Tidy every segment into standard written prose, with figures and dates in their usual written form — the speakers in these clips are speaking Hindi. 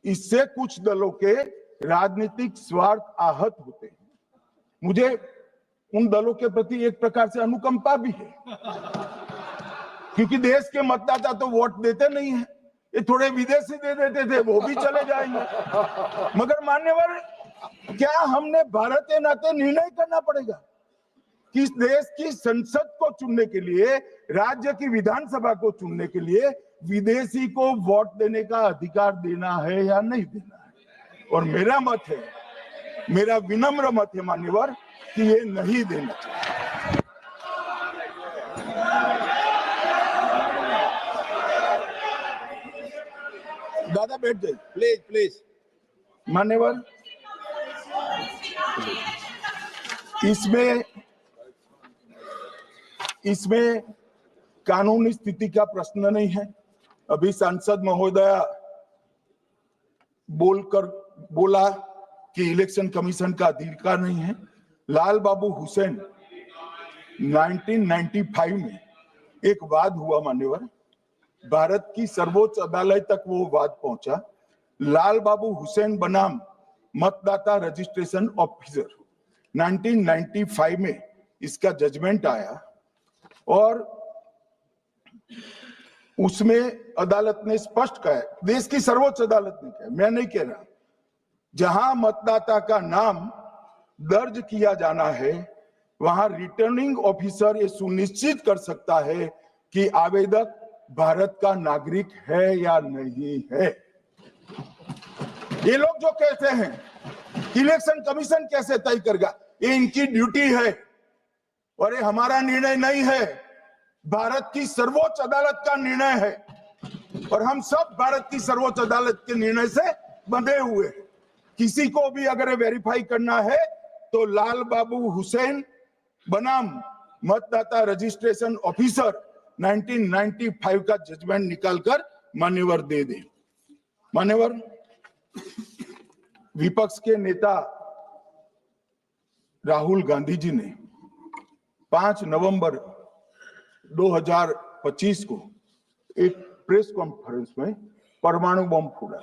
इससे कुछ दलों के राजनीतिक स्वार्थ आहत होते हैं। मुझे उन दलों के प्रति एक प्रकार से अनुकंपा भी है, क्योंकि देश के मतदाता तो वोट देते नहीं है। ये थोड़े विदेशी दे देते थे, वो भी चले जाएंगे। मगर मान्यवर, क्या हमने भारत के नाते निर्णय करना पड़ेगा कि इस देश की संसद को चुनने के लिए, राज्य की विधानसभा को चुनने के लिए विदेशी को वोट देने का अधिकार देना है या नहीं देना है? और मेरा मत है, मेरा विनम्र मत है मान्यवर, कि ये नहीं देना चाहिए। दादा बैठ जाइए प्लीज प्लीज। मान्यवर, इसमें कानूनी स्थिति का प्रश्न नहीं है। अभी सांसद महोदया बोला कि इलेक्शन कमीशन का अधिकार नहीं है। लाल बाबू हुसैन 1995 में एक वाद हुआ मान्यवर, भारत की सर्वोच्च अदालत तक वो वाद पहुंचा। लाल बाबू हुसैन बनाम मतदाता रजिस्ट्रेशन ऑफिसर 1995 में इसका जजमेंट आया और उसमें अदालत ने स्पष्ट कहा, देश की सर्वोच्च अदालत ने कहा, मैं नहीं कह रहा, जहां मतदाता का नाम दर्ज किया जाना है वहां रिटर्निंग ऑफिसर ये सुनिश्चित कर सकता है कि आवेदक भारत का नागरिक है या नहीं है। ये लोग जो कहते हैं इलेक्शन कमीशन कैसे तय करेगा, ये इनकी ड्यूटी है और ये हमारा निर्णय नहीं है, भारत की सर्वोच्च अदालत का निर्णय है और हम सब भारत की सर्वोच्च अदालत के निर्णय से बंधे हुए हैं। किसी को भी अगर वेरीफाई करना है तो लाल बाबू हुसैन बनाम मतदाता रजिस्ट्रेशन ऑफिसर 1995 का जजमेंट निकालकर मान्यवर दे दे। मान्यवर, विपक्ष के नेता राहुल गांधी जी ने 5 नवंबर 2025 को एक प्रेस कॉन्फ्रेंस में परमाणु बम फोड़ा।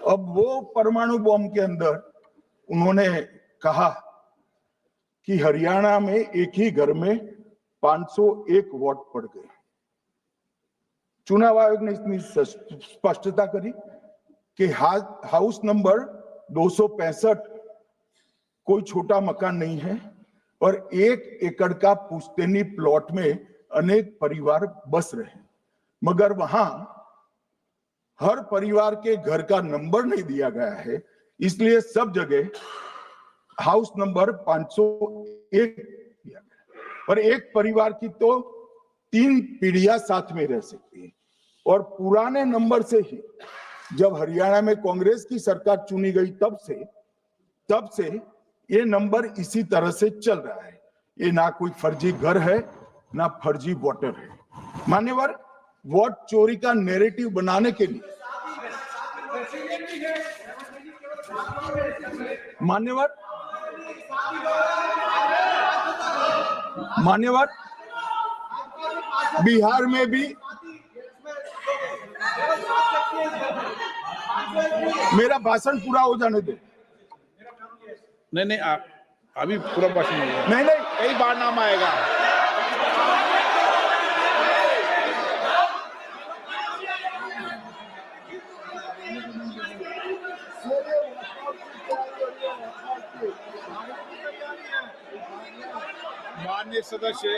अब वो परमाणु बम के अंदर उन्होंने कहा कि हरियाणा में एक ही घर में 501 वोट पड़ गए। चुनाव आयोग ने इतनी स्पष्टता करी कि हाउस नंबर 265 कोई छोटा मकान नहीं है और 1 एकड़ का पुश्तैनी प्लॉट में अनेक परिवार बस रहे, मगर वहां हर परिवार के घर का नंबर नहीं दिया गया है, इसलिए सब जगह हाउस नंबर 501 दिया गया और एक परिवार की तो 3 पीढ़ियां साथ में रह सकती है। और पुराने नंबर से ही जब हरियाणा में कांग्रेस की सरकार चुनी गई तब से ये नंबर इसी तरह से चल रहा है। ये ना कोई फर्जी घर है ना फर्जी वोटर है। मान्यवर, वोट चोरी का नैरेटिव बनाने के लिए मान्यवर बिहार में भी मेरा भाषण पूरा हो जाने दो। नहीं आप अभी पूरा भाषण नहीं कई बार नाम आएगा। माननीय सदस्य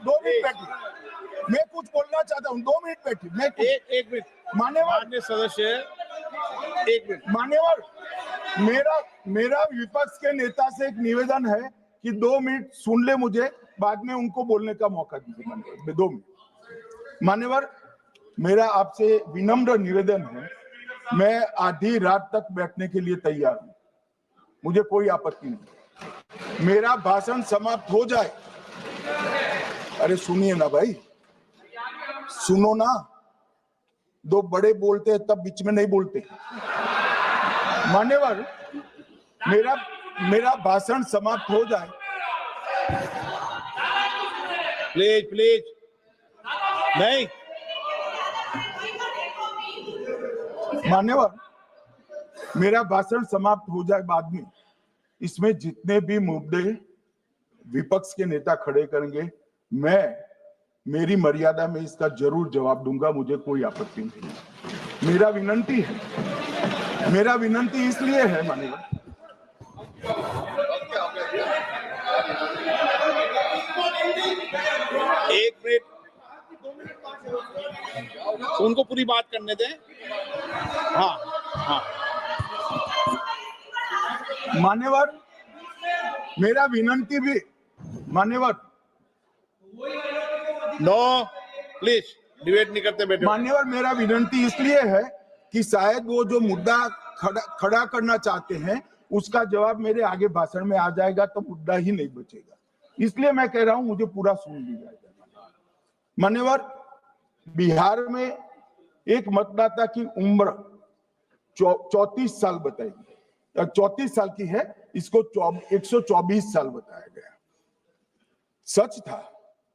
2 मिनट बैठिए, मैं कुछ बोलना चाहता हूँ। 2 मिनट बैठिए, मैं एक मिनट। मान्यवर सदस्य 1 मिनट। मान्यवर, मेरा विपक्ष के नेता से एक निवेदन है कि 2 मिनट सुन ले मुझे, बाद में उनको बोलने का मौका दीजिए। मान्यवर 2 मिनट। मान्यवर, मेरा आपसे विनम्र निवेदन है, मैं आधी रात तक बैठने के लिए तैयार हूं, मुझे कोई आपत्ति नहीं। मेरा भाषण समाप्त हो जाए, अरे सुनिए ना भाई, सुनो ना, 2 बड़े बोलते हैं तब बीच में नहीं बोलते। मान्यवर, मेरा भाषण समाप्त हो जाए। प्लीज नहीं, मान्यवर, मेरा भाषण समाप्त हो जाए बाद में, इसमें जितने भी मुद्दे विपक्ष के नेता खड़े करेंगे, मैं मेरी मर्यादा में इसका जरूर जवाब दूंगा, मुझे कोई आपत्ति नहीं। मेरा विनंती इसलिए है मान्यवर, एक मिनट, उनको पूरी बात करने दें। हाँ हाँ, मान्यवर, मेरा विनंती भी मान्यवर, नो प्लीज डिबेट नहीं करते बेटे। मान्यवर, मेरा विनंती इसलिए है कि शायद वो जो मुद्दा खड़ा करना चाहते हैं उसका जवाब मेरे आगे भाषण में आ जाएगा तो मुद्दा ही नहीं बचेगा, इसलिए मैं कह रहा हूं मुझे पूरा सुन लीजिए। मान्यवर, बिहार में एक मतदाता की उम्र 34 साल बताई गई, 34 साल की है, इसको 124 साल बताया गया। सच था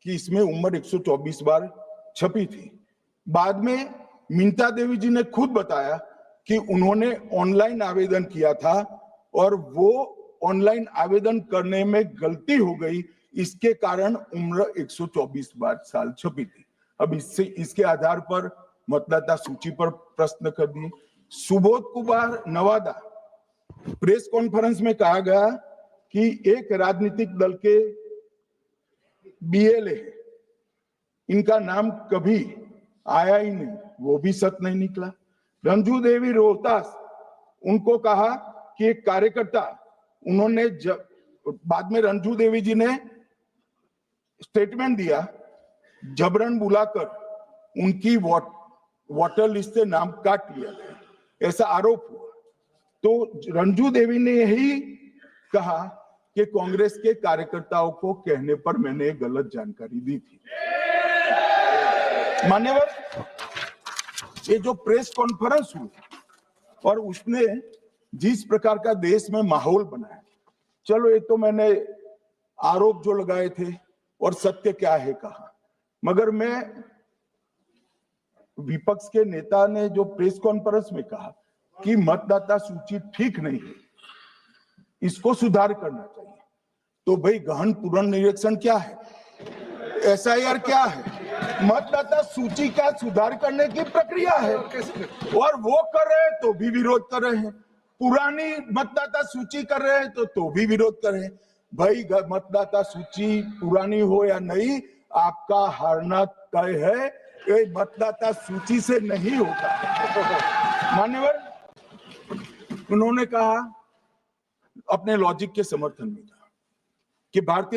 कि इसमें उम्र 124 बार छपी थी। बाद में मिंता देवी जी ने खुद बताया कि उन्होंने ऑनलाइन आवेदन किया था और वो ऑनलाइन आवेदन करने में गलती हो गई, इसके कारण उम्र 124 बार साल छपी थी। अब इसके आधार पर मतदाता सूची पर प्रश्न कर दिए। सुबोध कुमार नवादा, प्रेस कॉन्फ्रेंस में कहा गया कि एक राजनीतिक दल के बीएलए, इनका नाम कभी आया ही नहीं, वो भी सच नहीं निकला। रंजू देवी रोहतास, उनको कहा कि एक कार्यकर्ता, उन्होंने बाद में रंजू देवी जी ने स्टेटमेंट दिया, जबरन बुलाकर उनकी वोटर लिस्ट से नाम काट लिया गया, ऐसा आरोप हुआ। तो रंजू देवी ने यही कहा कि कांग्रेस के कार्यकर्ताओं को कहने पर मैंने गलत जानकारी दी थी। मान्यवर, ये जो प्रेस कॉन्फ्रेंस हुई और उसने जिस प्रकार का देश में माहौल बनाया, चलो ये तो मैंने आरोप जो लगाए थे और सत्य क्या है कहा, मगर मैं विपक्ष के नेता ने जो प्रेस कॉन्फ्रेंस में कहा कि मतदाता सूची ठीक नहीं है, इसको सुधार करना चाहिए, तो भाई गहन पुनर्निरीक्षण क्या है, एसआईआर क्या है, मतदाता सूची का सुधार करने की प्रक्रिया है, और वो कर रहे हैं तो भी विरोध कर रहे हैं, पुरानी मतदाता सूची कर रहे हैं तो भी विरोध कर रहे हैं। भाई मतदाता सूची पुरानी हो या नहीं, आपका हारना तय है, ये मतदाता सूची से नहीं होता। मान्यवर, उन्होंने कहा अपने लॉजिक के समर्थन में कहा कि भारतीय